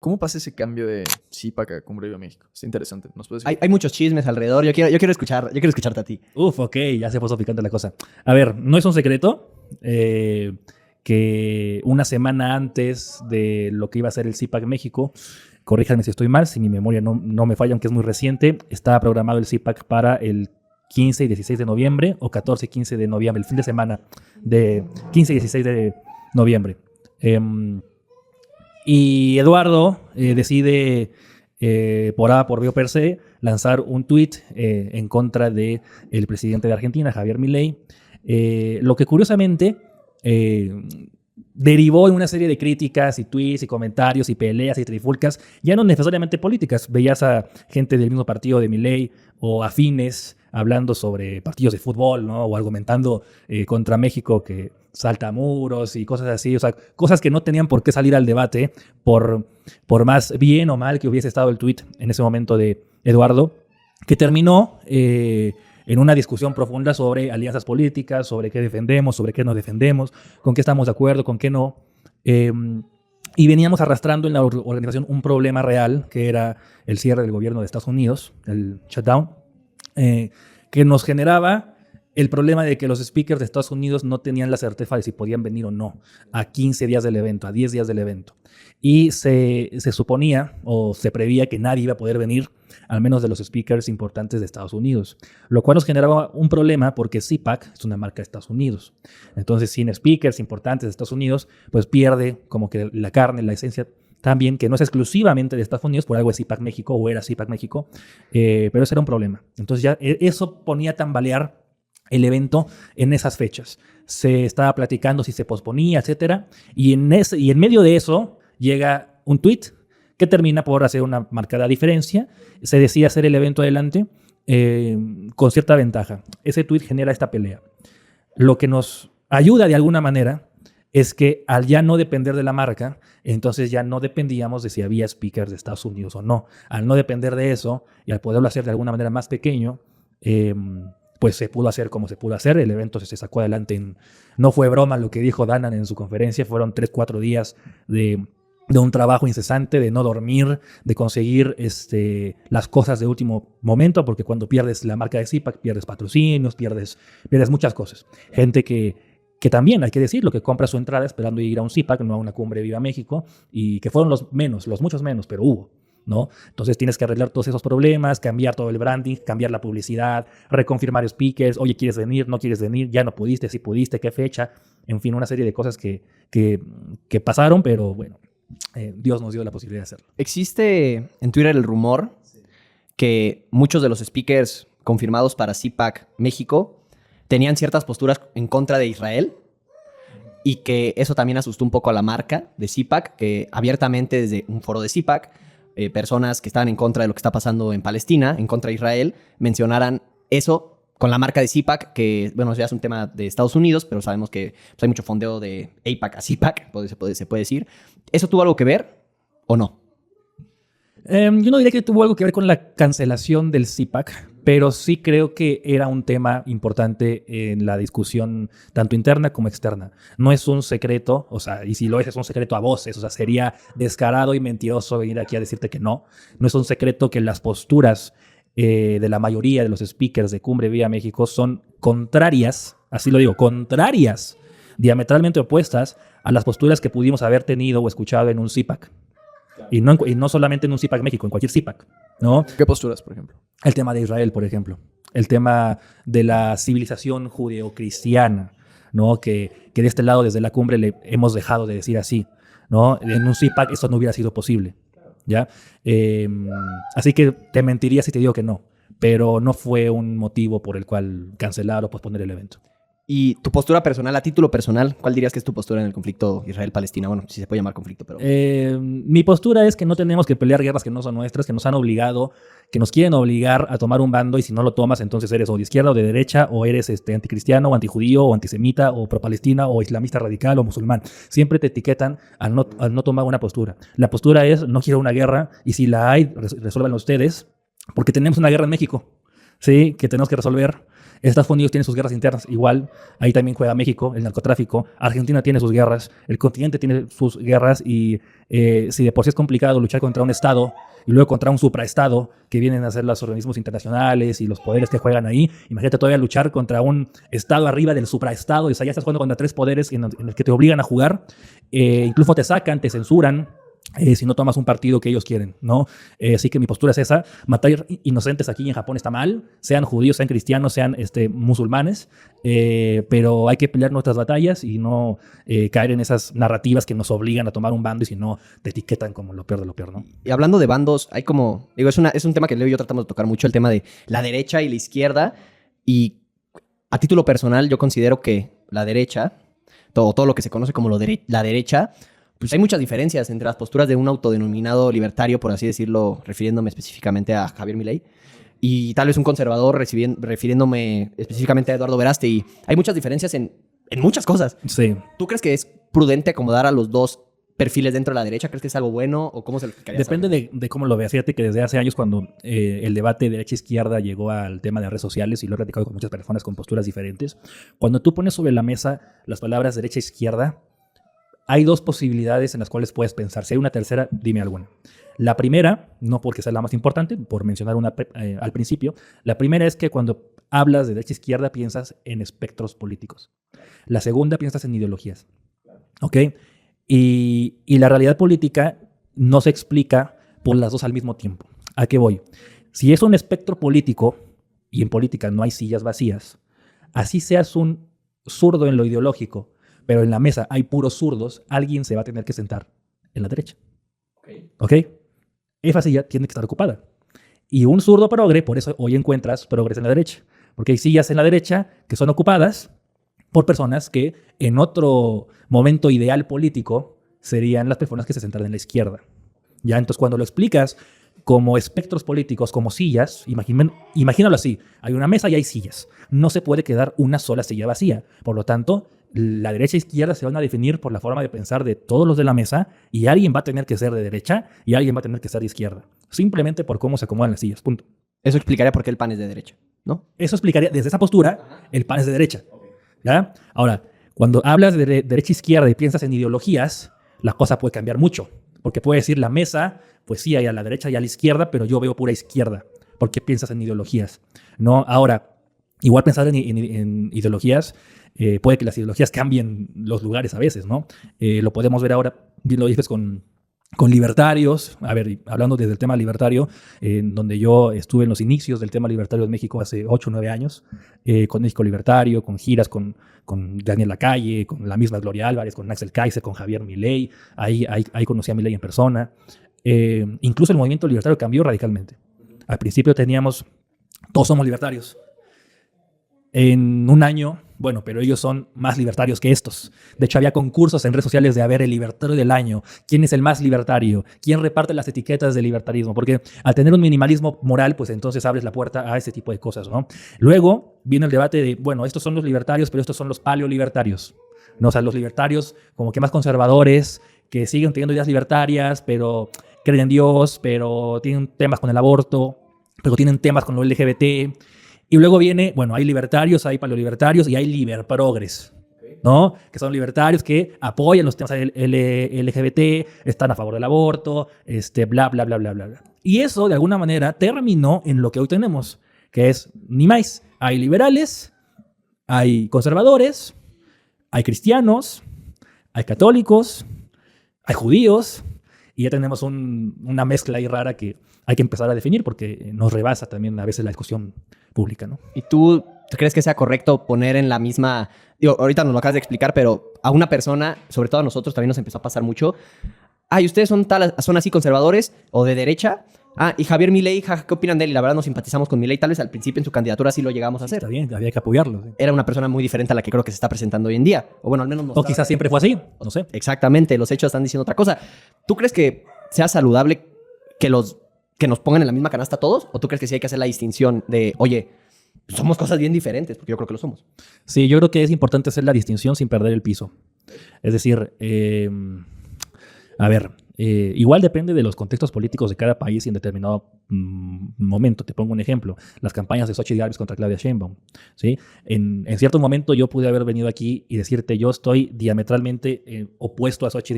¿Cómo pasa ese cambio de CIPAC a Cumbre Viva México? Está interesante. ¿Nos puedes decir? Hay muchos chismes alrededor. Yo quiero escucharte a ti. Ok, ya se puso picante la cosa. A ver, no es un secreto que una semana antes de lo que iba a ser el CIPAC México, corríjanme si estoy mal, si mi memoria no me falla, aunque es muy reciente, estaba programado el CIPAC para el 15 y 16 de noviembre, o 14 y 15 de noviembre, el fin de semana de 15 y 16 de noviembre. Y Eduardo decide, por A por B o per se, lanzar un tuit en contra del presidente de Argentina, Javier Milei, lo que curiosamente derivó en una serie de críticas y tweets y comentarios y peleas y trifulcas, ya no necesariamente políticas. Veías a gente del mismo partido de Milei o afines hablando sobre partidos de fútbol, ¿no? O argumentando contra México que salta muros y cosas así, o sea, cosas que no tenían por qué salir al debate por más bien o mal que hubiese estado el tuit en ese momento de Eduardo, que terminó en una discusión profunda sobre alianzas políticas, sobre qué defendemos, sobre qué no defendemos, con qué estamos de acuerdo, con qué no. Y veníamos arrastrando en la organización un problema real, que era el cierre del gobierno de Estados Unidos, el shutdown, que nos generaba el problema de que los speakers de Estados Unidos no tenían la certeza de si podían venir o no a 15 días del evento, a 10 días del evento. Y se suponía o se preveía que nadie iba a poder venir, al menos de los speakers importantes de Estados Unidos, lo cual nos generaba un problema porque CIPAC es una marca de Estados Unidos. Entonces, sin speakers importantes de Estados Unidos, pues pierde como que la carne, la esencia también, que no es exclusivamente de Estados Unidos, por algo es CIPAC México o era CIPAC México, pero ese era un problema. Entonces ya eso ponía a tambalear el evento en esas fechas. Se estaba platicando si se posponía, etcétera, y en medio de eso llega un tweet que termina por hacer una marcada diferencia. Se decide hacer el evento adelante con cierta ventaja. Ese tweet genera esta pelea. Lo que nos ayuda de alguna manera es que al ya no depender de la marca, entonces ya no dependíamos de si había speakers de Estados Unidos o no. Al no depender de eso y al poderlo hacer de alguna manera más pequeño, pues se pudo hacer como se pudo hacer. El evento se sacó adelante. No fue broma lo que dijo Danan en su conferencia. Fueron 3-4 días de un trabajo incesante, de no dormir, de conseguir las cosas de último momento, porque cuando pierdes la marca de CIPAC, pierdes patrocinios, pierdes muchas cosas. Gente que también, hay que decirlo, que compra su entrada esperando ir a un CIPAC, no a una Cumbre Viva México, y que fueron los muchos menos, pero hubo, ¿no? Entonces tienes que arreglar todos esos problemas, cambiar todo el branding, cambiar la publicidad, reconfirmar speakers, oye, ¿quieres venir? ¿No quieres venir? ¿Ya no pudiste? ¿Sí pudiste? ¿Qué fecha? En fin, una serie de cosas que pasaron, pero bueno, Dios nos dio la posibilidad de hacerlo. Existe en Twitter el rumor que muchos de los speakers confirmados para CIPAC México tenían ciertas posturas en contra de Israel y que eso también asustó un poco a la marca de CIPAC, que abiertamente desde un foro de CIPAC, personas que estaban en contra de lo que está pasando en Palestina, en contra de Israel, mencionaran eso con la marca de CIPAC, que, bueno, ya es un tema de Estados Unidos, pero sabemos que pues, hay mucho fondeo de AIPAC a CIPAC, se puede decir. ¿Eso tuvo algo que ver o no? Yo no diría que tuvo algo que ver con la cancelación del CIPAC, pero sí creo que era un tema importante en la discusión tanto interna como externa. No es un secreto, o sea, y si lo es un secreto a voces, o sea, sería descarado y mentiroso venir aquí a decirte que no. No es un secreto que las posturas de la mayoría de los speakers de Cumbre Viva México son contrarias, así lo digo, contrarias, diametralmente opuestas a las posturas que pudimos haber tenido o escuchado en un CIPAC. Y no solamente en un CIPAC México, en cualquier CIPAC, ¿no? ¿Qué posturas, por ejemplo? El tema de Israel, por ejemplo. El tema de la civilización judeocristiana, ¿no? Que de este lado, desde la cumbre, le hemos dejado de decir así, ¿no? En un CIPAC eso no hubiera sido posible, ¿ya? Así que te mentiría si te digo que no, pero no fue un motivo por el cual cancelar o posponer el evento. Y tu postura personal, a título personal, ¿cuál dirías que es tu postura en el conflicto Israel-Palestina? Bueno, si se puede llamar conflicto, pero... Mi postura es que no tenemos que pelear guerras que no son nuestras, que nos han obligado, que nos quieren obligar a tomar un bando, y si no lo tomas, entonces eres o de izquierda o de derecha, o eres anticristiano, o antijudío, o antisemita, o pro-palestina, o islamista radical, o musulmán. Siempre te etiquetan al no tomar una postura. La postura es, no quiero una guerra, y si la hay, resuélvanlo ustedes, porque tenemos una guerra en México, ¿sí? Que tenemos que resolver. Estados Unidos tiene sus guerras internas, igual. Ahí también juega México, el narcotráfico. Argentina tiene sus guerras. El continente tiene sus guerras. Y si de por sí es complicado luchar contra un Estado y luego contra un supraestado que vienen a ser los organismos internacionales y los poderes que juegan ahí, imagínate todavía luchar contra un Estado arriba del supraestado. Y o sea, ya estás jugando contra 3 poderes en los que te obligan a jugar. Incluso te sacan, te censuran. Si no tomas un partido que ellos quieren, ¿no? Así que mi postura es esa. Matar inocentes aquí en Japón está mal, sean judíos, sean cristianos, sean musulmanes, pero hay que pelear nuestras batallas y no caer en esas narrativas que nos obligan a tomar un bando y si no te etiquetan como lo peor de lo peor, ¿no? Y hablando de bandos, hay como... Digo, es un tema que Leo y yo tratamos de tocar mucho, el tema de la derecha y la izquierda. Y a título personal, yo considero que la derecha, todo lo que se conoce como la derecha... Pues hay muchas diferencias entre las posturas de un autodenominado libertario, por así decirlo, refiriéndome específicamente a Javier Milei, y tal vez un conservador refiriéndome específicamente a Eduardo Verástegui. Hay muchas diferencias en muchas cosas. Sí. ¿Tú crees que es prudente acomodar a los dos perfiles dentro de la derecha? ¿Crees que es algo bueno o cómo se lo explicarías? Depende de cómo lo veas. Fíjate que desde hace años cuando el debate derecha-izquierda llegó al tema de redes sociales, y lo he platicado con muchas personas con posturas diferentes, cuando tú pones sobre la mesa las palabras derecha-izquierda, hay 2 posibilidades en las cuales puedes pensar. Si hay una tercera, dime alguna. La primera, no porque sea la más importante, por mencionar una al principio, la primera es que cuando hablas de derecha-izquierda piensas en espectros políticos. La segunda, piensas en ideologías. ¿Ok? Y la realidad política no se explica por las dos al mismo tiempo. ¿A qué voy? Si es un espectro político, y en política no hay sillas vacías, así seas un zurdo en lo ideológico, pero en la mesa hay puros zurdos, alguien se va a tener que sentar en la derecha. ¿Ok? Esa silla tiene que estar ocupada. Y un zurdo progre, por eso hoy encuentras progres en la derecha. Porque hay sillas en la derecha que son ocupadas por personas que en otro momento ideal político serían las personas que se sentaran en la izquierda. ¿Ya? Entonces, cuando lo explicas como espectros políticos, como sillas, imagínalo así. Hay una mesa y hay sillas. No se puede quedar una sola silla vacía. Por lo tanto, la derecha e izquierda se van a definir por la forma de pensar de todos los de la mesa, y alguien va a tener que ser de derecha y alguien va a tener que ser de izquierda. Simplemente por cómo se acomodan las sillas. Punto. Eso explicaría por qué el PAN es de derecha, ¿no? Eso explicaría, desde esa postura, el PAN es de derecha. ¿Ya? Ahora, cuando hablas de derecha e izquierda y piensas en ideologías, la cosa puede cambiar mucho. Porque puede decir la mesa, pues sí, hay a la derecha y a la izquierda, pero yo veo pura izquierda. Porque piensas en ideologías, ¿no? Ahora, igual pensar en ideologías, puede que las ideologías cambien los lugares a veces, ¿no? Lo podemos ver ahora, bien lo dices con libertarios. A ver, hablando desde el tema libertario, donde yo estuve en los inicios del tema libertario en México hace 8 o 9 años, con México Libertario, con giras con Daniel Lacalle, con la misma Gloria Álvarez, con Axel Kaiser, con Javier Milei. Ahí conocí a Milei en persona. Incluso el movimiento libertario cambió radicalmente. Al principio teníamos, todos somos libertarios. En un año, bueno, pero ellos son más libertarios que estos. De hecho, había concursos en redes sociales de, a ver, el libertario del año. ¿Quién es el más libertario? ¿Quién reparte las etiquetas de libertarismo? Porque al tener un minimalismo moral, pues entonces abres la puerta a ese tipo de cosas, ¿no? Luego viene el debate de, bueno, estos son los libertarios, pero estos son los paleolibertarios, ¿no? O sea, los libertarios como que más conservadores, que siguen teniendo ideas libertarias, pero creen en Dios, pero tienen temas con el aborto, pero tienen temas con lo LGBT. Y luego viene, bueno, hay libertarios, hay paleolibertarios y hay liberprogres, ¿no? Que son libertarios que apoyan los temas LGBT, están a favor del aborto, bla, bla, bla, bla, bla, bla. Y eso, de alguna manera, terminó en lo que hoy tenemos, que es ni más. Hay liberales, hay conservadores, hay cristianos, hay católicos, hay judíos, y ya tenemos una mezcla ahí rara que hay que empezar a definir porque nos rebasa también a veces la discusión pública, ¿no? ¿Y tú crees que sea correcto poner en la misma... Digo, ahorita nos lo acabas de explicar, pero a una persona, sobre todo a nosotros también nos empezó a pasar mucho. ¿Y ustedes son así conservadores o de derecha? Y Javier Milei, ¿qué opinan de él? Y la verdad nos simpatizamos con Milei. Tal vez al principio en su candidatura sí lo llegamos a hacer. Está bien, había que apoyarlo. Sí. Era una persona muy diferente a la que creo que se está presentando hoy en día. O bueno, al menos... O quizás siempre fue así, no sé. Exactamente, los hechos están diciendo otra cosa. ¿Tú crees que sea saludable que nos pongan en la misma canasta todos? ¿O tú crees que sí hay que hacer la distinción de, oye, somos cosas bien diferentes? Porque yo creo que lo somos. Sí, yo creo que es importante hacer la distinción sin perder el piso. Es decir, a ver, Igual depende de los contextos políticos de cada país y en determinado momento. Te pongo un ejemplo. Las campañas de Xochitl Gálvez contra Claudia Sheinbaum. ¿Sí? En cierto momento yo pude haber venido aquí y decirte yo estoy diametralmente opuesto a Xochitl